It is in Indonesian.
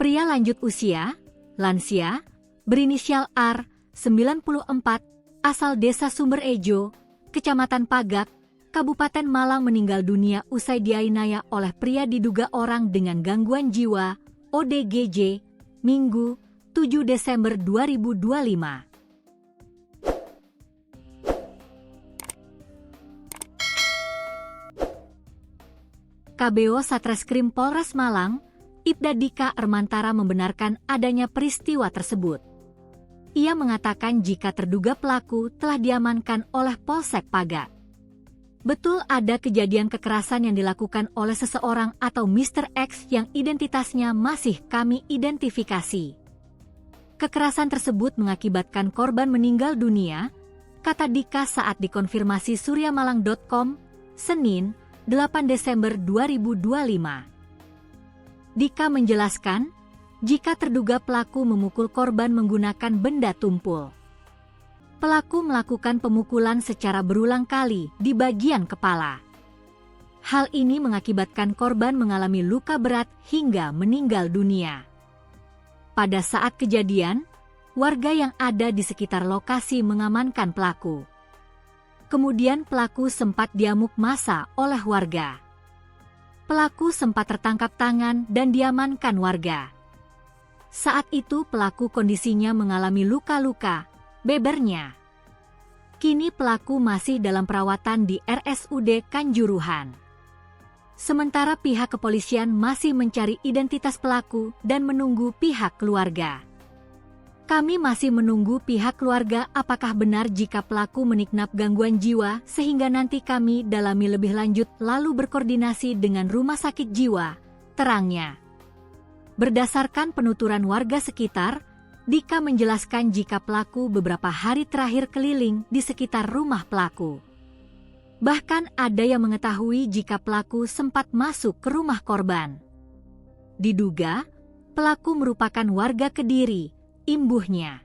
Pria lanjut usia, lansia, berinisial R, 94, asal Desa Sumberejo, Kecamatan Pagak, Kabupaten Malang meninggal dunia usai dianiaya oleh pria diduga orang dengan gangguan jiwa, ODGJ, Minggu, 7 Desember 2025. KBO Satreskrim Polres Malang, Ibda Dika Ermantara membenarkan adanya peristiwa tersebut. Ia mengatakan jika terduga pelaku telah diamankan oleh Polsek Pagak. Betul ada kejadian kekerasan yang dilakukan oleh seseorang atau Mr. X yang identitasnya masih kami identifikasi. Kekerasan tersebut mengakibatkan korban meninggal dunia, kata Dika saat dikonfirmasi suryamalang.com, Senin, 8 Desember 2025. Dika menjelaskan, jika terduga pelaku memukul korban menggunakan benda tumpul. Pelaku melakukan pemukulan secara berulang kali di bagian kepala. Hal ini mengakibatkan korban mengalami luka berat hingga meninggal dunia. Pada saat kejadian, warga yang ada di sekitar lokasi mengamankan pelaku. Kemudian pelaku sempat diamuk massa oleh warga. Pelaku sempat tertangkap tangan dan diamankan warga. Saat itu pelaku kondisinya mengalami luka-luka, bebernya. Kini pelaku masih dalam perawatan di RSUD Kanjuruhan. Sementara pihak kepolisian masih mencari identitas pelaku dan menunggu pihak keluarga. Kami masih menunggu pihak keluarga apakah benar jika pelaku meniknap gangguan jiwa sehingga nanti kami dalami lebih lanjut lalu berkoordinasi dengan rumah sakit jiwa, terangnya. Berdasarkan penuturan warga sekitar, Dika menjelaskan jika pelaku beberapa hari terakhir keliling di sekitar rumah pelaku. Bahkan ada yang mengetahui jika pelaku sempat masuk ke rumah korban. Diduga, pelaku merupakan warga Kediri, imbuhnya.